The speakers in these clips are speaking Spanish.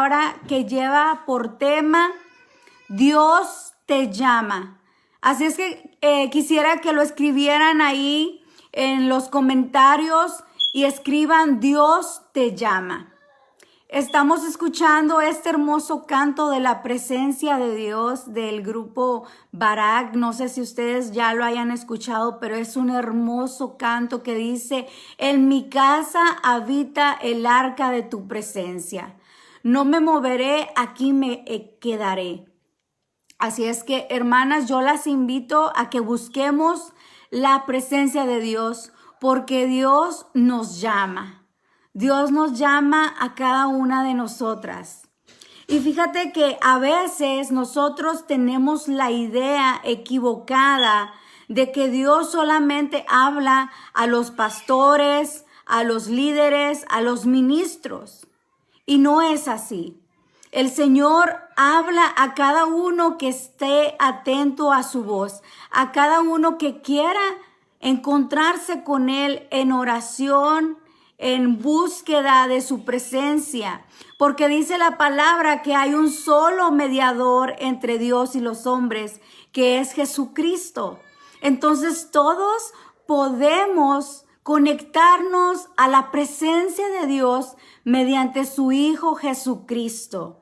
Ahora que lleva por tema Dios te llama. Así es que quisiera que lo escribieran ahí en los comentarios y escriban Dios te llama. Estamos escuchando este hermoso canto de la presencia de Dios del grupo Barak. No sé si ustedes ya lo hayan escuchado, pero es un hermoso canto que dice: en mi casa habita el arca de tu presencia. No me moveré, aquí me quedaré. Así es que, hermanas, yo las invito a que busquemos la presencia de Dios, porque Dios nos llama. Dios nos llama a cada una de nosotras. Y fíjate que a veces nosotros tenemos la idea equivocada de que Dios solamente habla a los pastores, a los líderes, a los ministros. Y no es así. El Señor habla a cada uno que esté atento a su voz, a cada uno que quiera encontrarse con Él en oración, en búsqueda de su presencia, porque dice la palabra que hay un solo mediador entre Dios y los hombres, que es Jesucristo. Entonces todos podemos conectarnos a la presencia de Dios mediante su Hijo Jesucristo.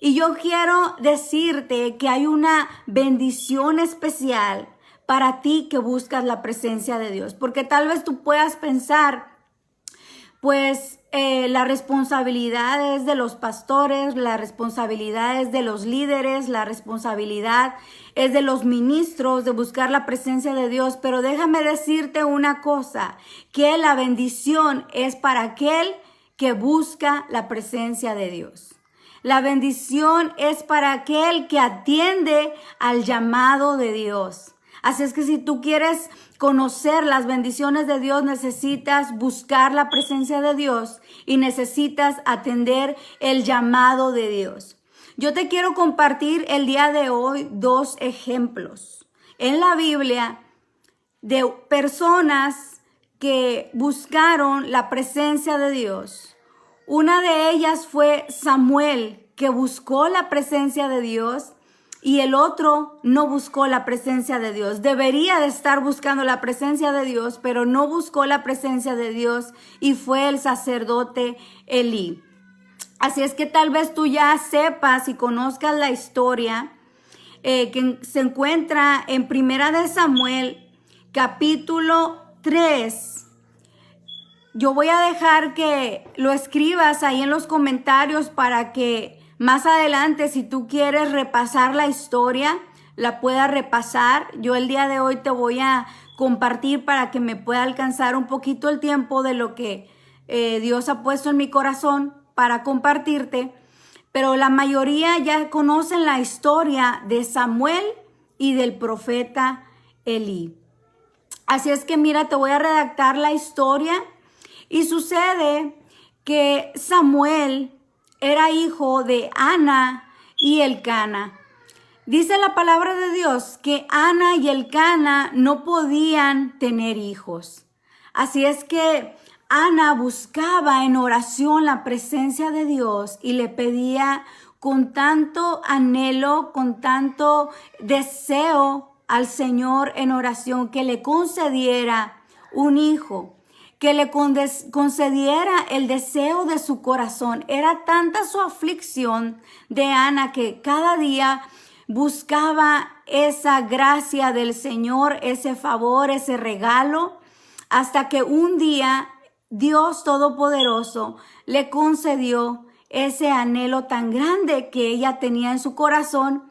Y yo quiero decirte que hay una bendición especial para ti que buscas la presencia de Dios, porque tal vez tú puedas pensar, pues la responsabilidad es de los pastores, la responsabilidad es de los líderes, la responsabilidad es de los ministros de buscar la presencia de Dios. Pero déjame decirte una cosa, que la bendición es para aquel que busca la presencia de Dios. La bendición es para aquel que atiende al llamado de Dios. Así es que si tú quieres conocer las bendiciones de Dios, necesitas buscar la presencia de Dios y necesitas atender el llamado de Dios. Yo te quiero compartir el día de hoy 2 ejemplos en la Biblia de personas que buscaron la presencia de Dios. Una de ellas fue Samuel, que buscó la presencia de Dios. Y el otro no buscó la presencia de Dios. Debería de estar buscando la presencia de Dios, pero no buscó la presencia de Dios, y fue el sacerdote Elí. Así es que tal vez tú ya sepas y conozcas la historia que se encuentra en Primera de Samuel, capítulo 3. Yo voy a dejar que lo escribas ahí en los comentarios para que más adelante, si tú quieres repasar la historia, la puedas repasar. Yo el día de hoy te voy a compartir para que me pueda alcanzar un poquito el tiempo de lo que Dios ha puesto en mi corazón para compartirte. Pero la mayoría ya conocen la historia de Samuel y del profeta Elí. Así es que mira, te voy a redactar la historia. Y sucede que Samuel era hijo de Ana y Elcana. Dice la palabra de Dios que Ana y Elcana no podían tener hijos. Así es que Ana buscaba en oración la presencia de Dios y le pedía con tanto anhelo, con tanto deseo al Señor en oración que le concediera un hijo, que le concediera el deseo de su corazón. Era tanta su aflicción de Ana que cada día buscaba esa gracia del Señor, ese favor, ese regalo, hasta que un día Dios Todopoderoso le concedió ese anhelo tan grande que ella tenía en su corazón.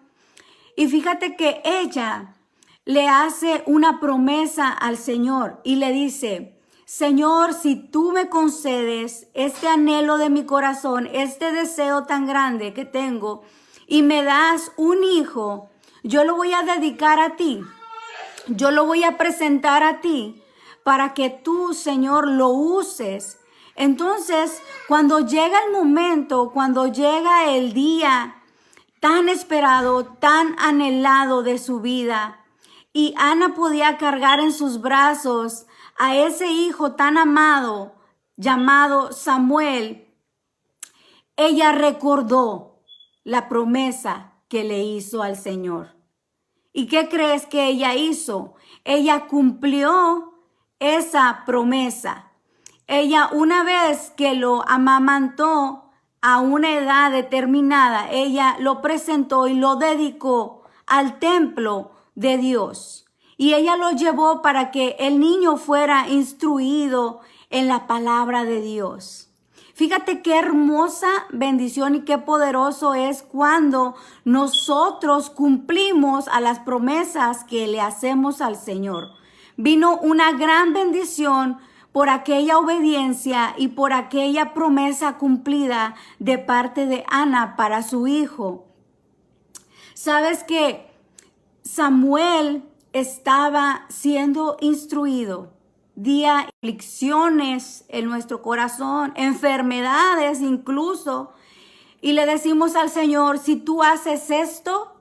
Y fíjate que ella le hace una promesa al Señor y le dice: Señor, si tú me concedes este anhelo de mi corazón, este deseo tan grande que tengo, y me das un hijo, yo lo voy a dedicar a ti. Yo lo voy a presentar a ti para que tú, Señor, lo uses. Entonces, cuando llega el momento, cuando llega el día tan esperado, tan anhelado de su vida, y Ana podía cargar en sus brazos a ese hijo tan amado llamado Samuel, ella recordó la promesa que le hizo al Señor. ¿Y qué crees que ella hizo? Ella cumplió esa promesa. Ella, una vez que lo amamantó a una edad determinada, ella lo presentó y lo dedicó al templo de Dios. Y ella lo llevó para que el niño fuera instruido en la palabra de Dios. Fíjate qué hermosa bendición y qué poderoso es cuando nosotros cumplimos a las promesas que le hacemos al Señor. Vino una gran bendición por aquella obediencia y por aquella promesa cumplida de parte de Ana para su hijo. ¿Sabes que Samuel estaba siendo instruido? Día aflicciones en nuestro corazón, enfermedades incluso, y le decimos al Señor, si tú haces esto,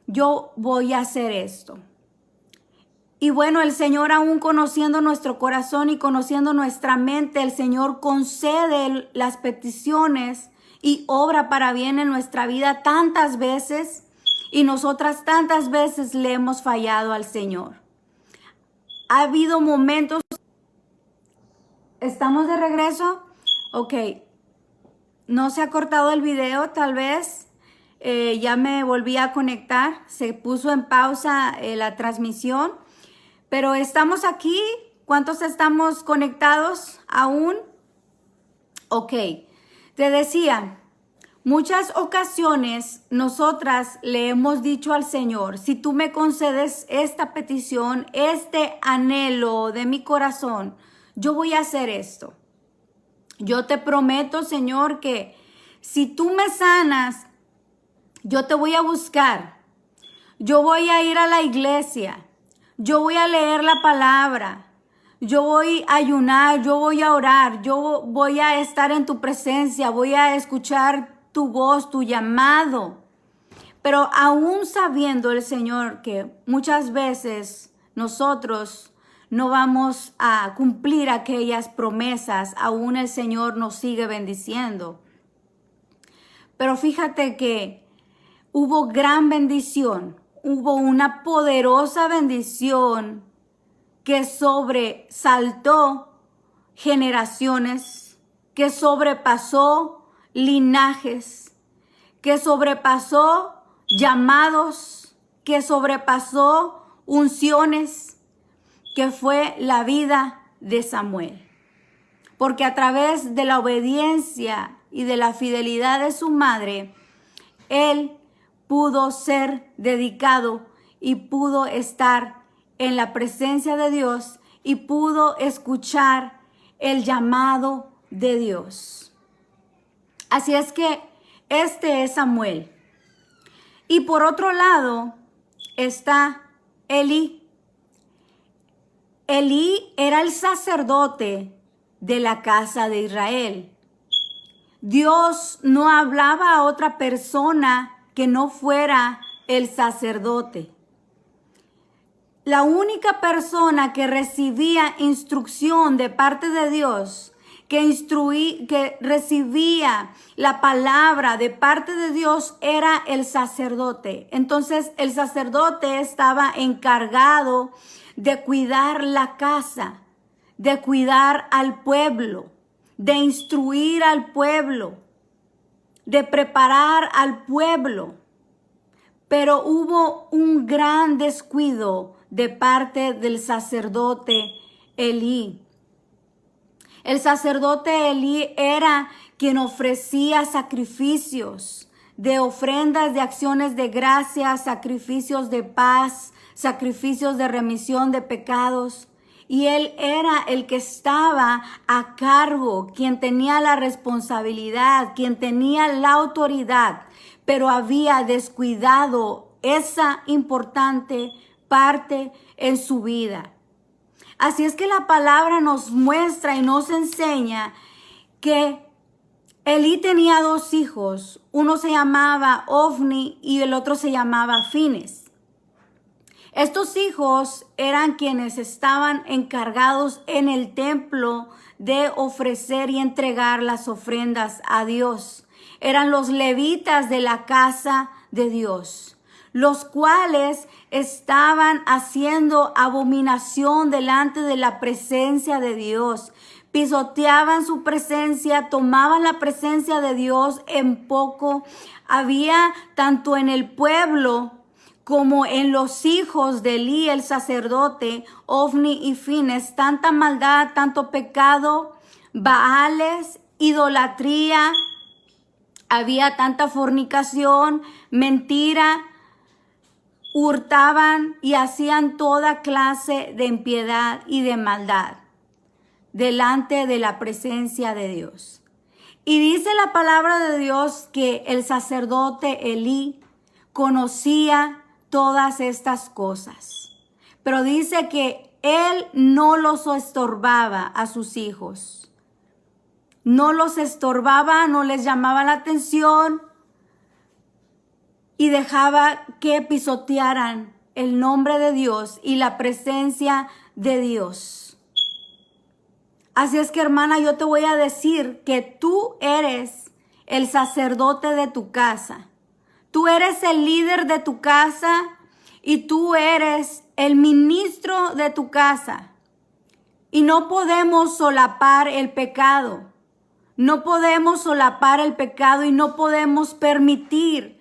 yo voy a hacer esto. Y bueno, el Señor, aún conociendo nuestro corazón y conociendo nuestra mente, el Señor concede las peticiones y obra para bien en nuestra vida tantas veces, y nosotras tantas veces le hemos fallado al Señor. Ha habido momentos. ¿Estamos de regreso? Ok. No se ha cortado el video, tal vez. Ya me volví a conectar. Se puso en pausa la transmisión. Pero estamos aquí. ¿Cuántos estamos conectados aún? Ok. Te decía, muchas ocasiones nosotras le hemos dicho al Señor, si tú me concedes esta petición, este anhelo de mi corazón, yo voy a hacer esto. Yo te prometo, Señor, que si tú me sanas, yo te voy a buscar. Yo voy a ir a la iglesia. Yo voy a leer la palabra. Yo voy a ayunar, yo voy a orar. Yo voy a estar en tu presencia. Voy a escuchar tu voz, tu llamado. Pero aún sabiendo el Señor que muchas veces nosotros no vamos a cumplir aquellas promesas, aún el Señor nos sigue bendiciendo. Pero fíjate que hubo gran bendición, hubo una poderosa bendición que sobresaltó generaciones, que sobrepasó linajes, que sobrepasó llamados, que sobrepasó unciones, que fue la vida de Samuel. Porque a través de la obediencia y de la fidelidad de su madre, él pudo ser dedicado y pudo estar en la presencia de Dios y pudo escuchar el llamado de Dios. Así es que este es Samuel. Y por otro lado está Elí. Elí era el sacerdote de la casa de Israel. Dios no hablaba a otra persona que no fuera el sacerdote. La única persona que recibía instrucción de parte de Dios, que recibía la palabra de parte de Dios, era el sacerdote. Entonces el sacerdote estaba encargado de cuidar la casa, de cuidar al pueblo, de instruir al pueblo, de preparar al pueblo. Pero hubo un gran descuido de parte del sacerdote Elí. El sacerdote Elí era quien ofrecía sacrificios de ofrendas, de acciones de gracia, sacrificios de paz, sacrificios de remisión de pecados. Y él era el que estaba a cargo, quien tenía la responsabilidad, quien tenía la autoridad, pero había descuidado esa importante parte en su vida. Así es que la palabra nos muestra y nos enseña que Elí tenía dos hijos. Uno se llamaba Ofni y el otro se llamaba Fines. Estos hijos eran quienes estaban encargados en el templo de ofrecer y entregar las ofrendas a Dios. eran los levitas de la casa de Dios, los cuales estaban haciendo abominación delante de la presencia de Dios. Pisoteaban su presencia, tomaban la presencia de Dios en poco. Había tanto en el pueblo como en los hijos de Elí, el sacerdote, Ofni y Fines, tanta maldad, tanto pecado, baales, idolatría, había tanta fornicación, mentira, hurtaban y hacían toda clase de impiedad y de maldad delante de la presencia de Dios. Y dice la palabra de Dios que el sacerdote Elí conocía todas estas cosas, pero dice que él no los estorbaba a sus hijos, no los estorbaba, no les llamaba la atención y dejaba que pisotearan el nombre de Dios y la presencia de Dios. Así es que, hermana, yo te voy a decir que tú eres el sacerdote de tu casa. Tú eres el líder de tu casa y tú eres el ministro de tu casa. Y no podemos solapar el pecado. No podemos solapar el pecado y no podemos permitir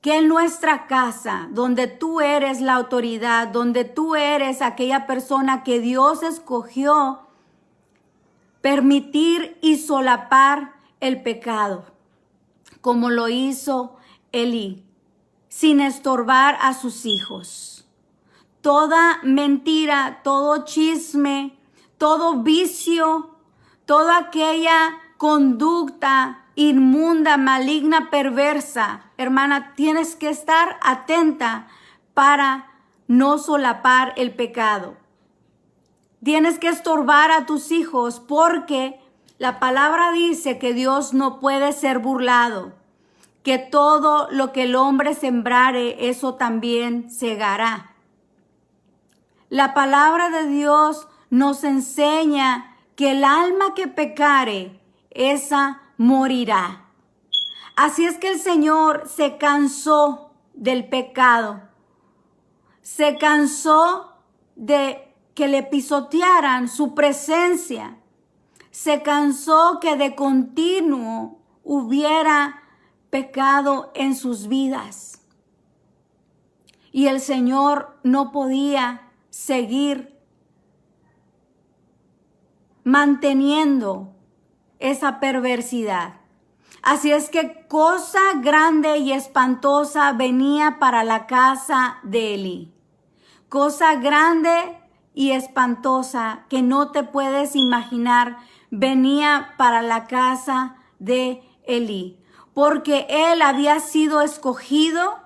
que en nuestra casa, donde tú eres la autoridad, donde tú eres aquella persona que Dios escogió, permitir y solapar el pecado, como lo hizo Elí, sin estorbar a sus hijos. Toda mentira, todo chisme, todo vicio, toda aquella conducta inmunda, maligna, perversa, hermana, tienes que estar atenta para no solapar el pecado. Tienes que estorbar a tus hijos porque la palabra dice que Dios no puede ser burlado, que todo lo que el hombre sembrare, eso también segará. La palabra de Dios nos enseña que el alma que pecare, esa morirá. Así es que el Señor se cansó del pecado, se cansó de que le pisotearan su presencia. Se cansó que de continuo hubiera pecado en sus vidas. Y el Señor no podía seguir manteniendo esa perversidad. Así es que cosa grande y espantosa venía para la casa de Elí. Cosa grande y espantosa que no te puedes imaginar venía para la casa de Elí, porque él había sido escogido,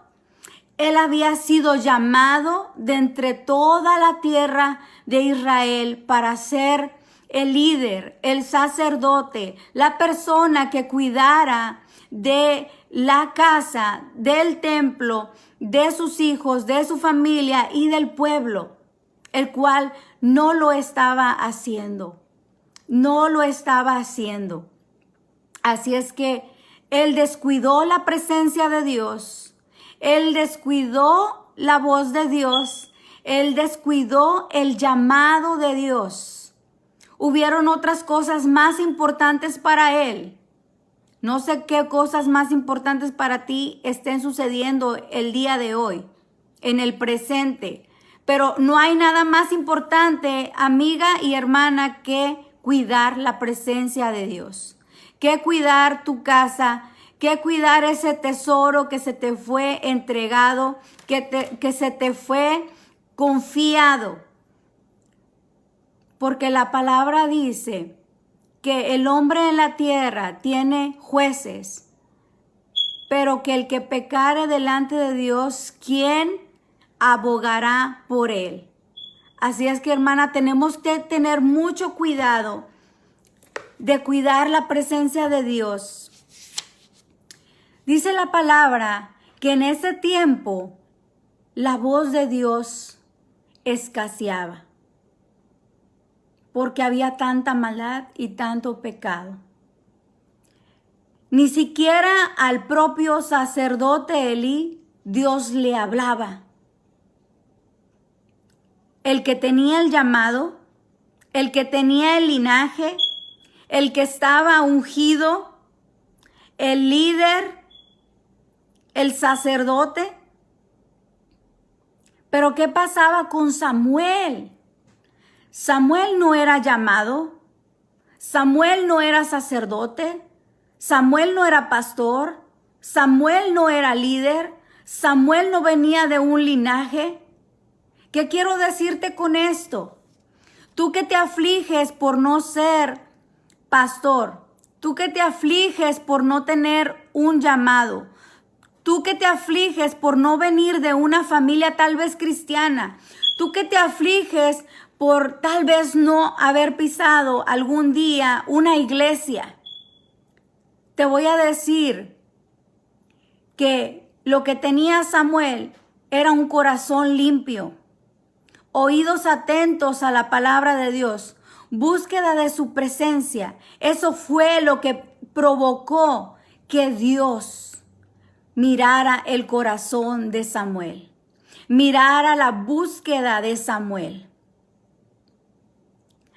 él había sido llamado de entre toda la tierra de Israel para ser el líder, el sacerdote, la persona que cuidara de la casa, del templo, de sus hijos, de su familia y del pueblo, el cual no lo estaba haciendo. No lo estaba haciendo. Así es que él descuidó la presencia de Dios. Él descuidó la voz de Dios. Él descuidó el llamado de Dios. Hubieron otras cosas más importantes para él. No sé qué cosas más importantes para ti estén sucediendo el día de hoy, en el presente. Pero no hay nada más importante, amiga y hermana, que cuidar la presencia de Dios, que cuidar tu casa, que cuidar ese tesoro que se te fue entregado, que se te fue confiado. Porque la palabra dice que el hombre en la tierra tiene jueces, pero que el que pecare delante de Dios, ¿quién abogará por él? Así es que, hermana, tenemos que tener mucho cuidado de cuidar la presencia de Dios. Dice la palabra que en ese tiempo la voz de Dios escaseaba, porque había tanta maldad y tanto pecado. Ni siquiera al propio sacerdote Elí Dios le hablaba. El que tenía el llamado, el que tenía el linaje, el que estaba ungido, el líder, el sacerdote. Pero ¿qué pasaba con Samuel? Samuel no era llamado, Samuel no era sacerdote, Samuel no era pastor, Samuel no era líder, Samuel no venía de un linaje. ¿Qué quiero decirte con esto? Tú que te afliges por no ser pastor, tú que te afliges por no tener un llamado, tú que te afliges por no venir de una familia tal vez cristiana, tú que te afliges por tal vez no haber pisado algún día una iglesia, te voy a decir que lo que tenía Samuel era un corazón limpio, oídos atentos a la palabra de Dios, búsqueda de su presencia. Eso fue lo que provocó que Dios mirara el corazón de Samuel, mirara la búsqueda de Samuel.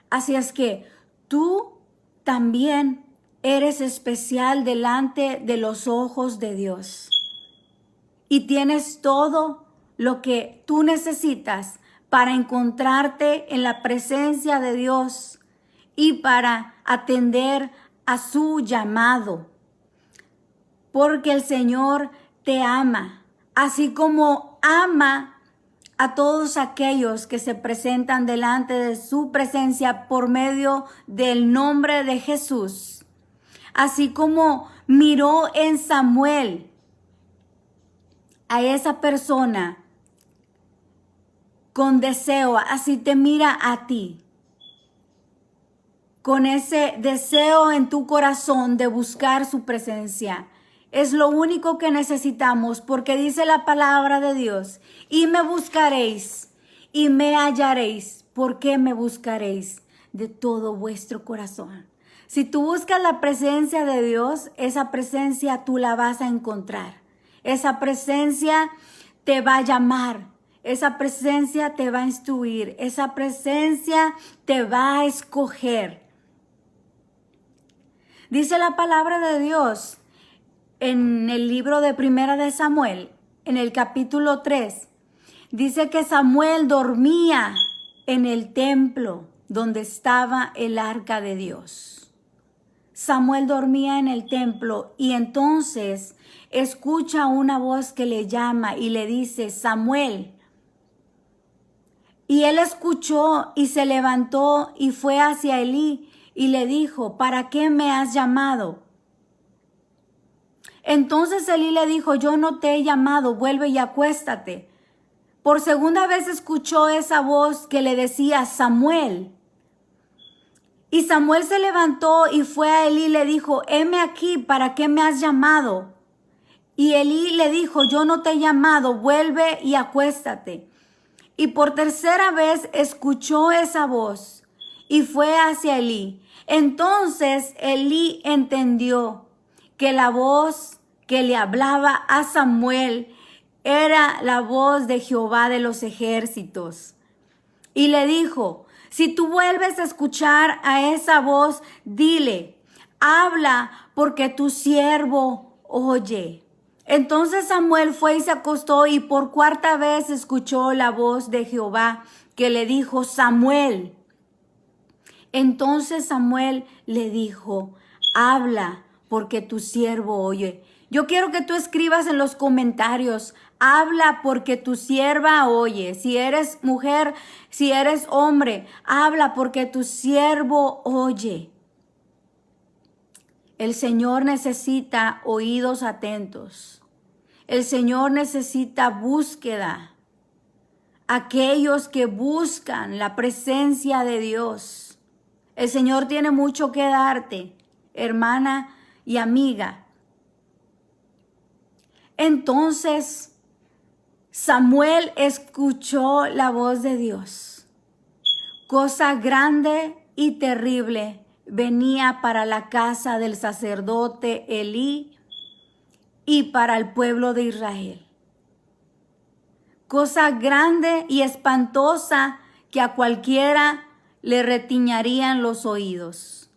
Así es que tú también eres especial delante de los ojos de Dios y tienes todo lo que tú necesitas para encontrarte en la presencia de Dios y para atender a su llamado. Porque el Señor te ama, así como ama a todos aquellos que se presentan delante de su presencia por medio del nombre de Jesús. Así como miró en Samuel a esa persona con deseo, así te mira a ti, con ese deseo en tu corazón de buscar su presencia. Es lo único que necesitamos, porque dice la palabra de Dios: y me buscaréis y me hallaréis. ¿Por qué me buscaréis? De todo vuestro corazón. Si tú buscas la presencia de Dios, esa presencia tú la vas a encontrar. Esa presencia te va a llamar. Esa presencia te va a instruir. Esa presencia te va a escoger. Dice la palabra de Dios en el libro de Primera de Samuel, en el capítulo 3, dice que Samuel dormía en el templo donde estaba el arca de Dios. Samuel dormía en el templo y entonces escucha una voz que le llama y le dice: Samuel. Y él escuchó y se levantó y fue hacia Elí y le dijo: ¿para qué me has llamado? Entonces Elí le dijo: yo no te he llamado, vuelve y acuéstate. Por segunda vez escuchó esa voz que le decía: Samuel. Y Samuel se levantó y fue a Elí y le dijo: heme aquí, ¿para qué me has llamado? Y Elí le dijo: yo no te he llamado, vuelve y acuéstate. Y por tercera vez escuchó esa voz y fue hacia Elí. Entonces Elí entendió que la voz que le hablaba a Samuel era la voz de Jehová de los ejércitos. Y le dijo: si tú vuelves a escuchar a esa voz, dile: habla, porque tu siervo oye. Entonces Samuel fue y se acostó y por cuarta vez escuchó la voz de Jehová que le dijo: Samuel. Entonces Samuel le dijo: habla, porque tu siervo oye. Yo quiero que tú escribas en los comentarios: habla, porque tu sierva oye. Si eres mujer, si eres hombre, habla, porque tu siervo oye. El Señor necesita oídos atentos. El Señor necesita búsqueda. Aquellos que buscan la presencia de Dios. El Señor tiene mucho que darte, hermana y amiga. Entonces Samuel escuchó la voz de Dios. Cosa grande y terrible venía para la casa del sacerdote Elí y para el pueblo de Israel. Cosa grande y espantosa que a cualquiera le retiñarían los oídos.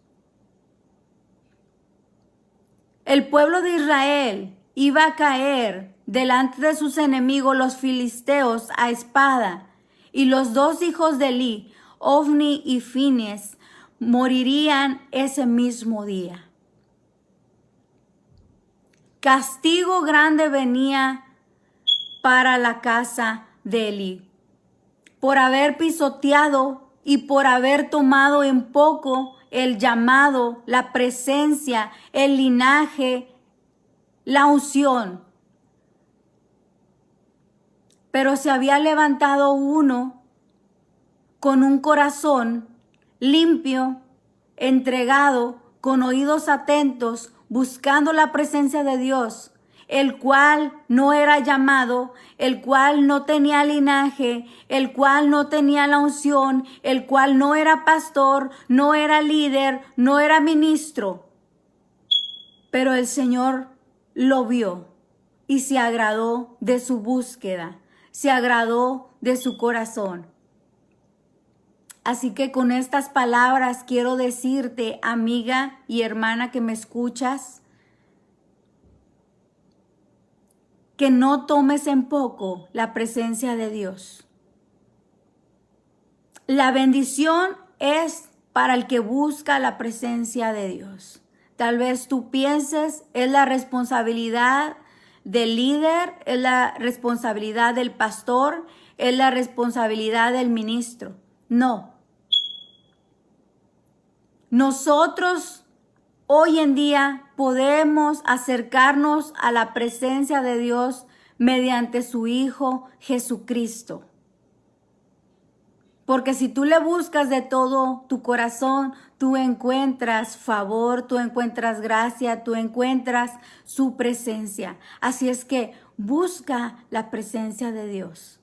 El pueblo de Israel iba a caer delante de sus enemigos, los filisteos, a espada, y los dos hijos de Elí, Ofni y Fines, morirían ese mismo día. Castigo grande venía para la casa de Elí por haber pisoteado y por haber tomado en poco el llamado, la presencia, el linaje, la unción. Pero se había levantado uno con un corazón limpio, entregado, con oídos atentos, buscando la presencia de Dios, el cual no era llamado, el cual no tenía linaje, el cual no tenía la unción, el cual no era pastor, no era líder, no era ministro. Pero el Señor lo vio y se agradó de su búsqueda, se agradó de su corazón. Así que con estas palabras quiero decirte, amiga y hermana que me escuchas, que no tomes en poco la presencia de Dios. La bendición es para el que busca la presencia de Dios. Tal vez tú pienses, es la responsabilidad del líder, es la responsabilidad del pastor, es la responsabilidad del ministro. No. Nosotros hoy en día podemos acercarnos a la presencia de Dios mediante su Hijo Jesucristo. Porque si tú le buscas de todo tu corazón, tú encuentras favor, tú encuentras gracia, tú encuentras su presencia. Así es que busca la presencia de Dios.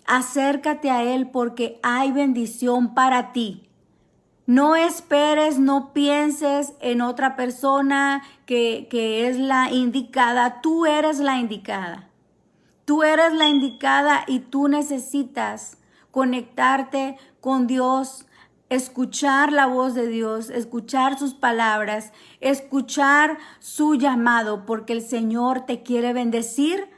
Acércate a Él porque hay bendición para ti. No esperes, no pienses en otra persona que es la indicada. Tú eres la indicada. Tú eres la indicada y tú necesitas conectarte con Dios, escuchar la voz de Dios, escuchar sus palabras, escuchar su llamado, porque el Señor te quiere bendecir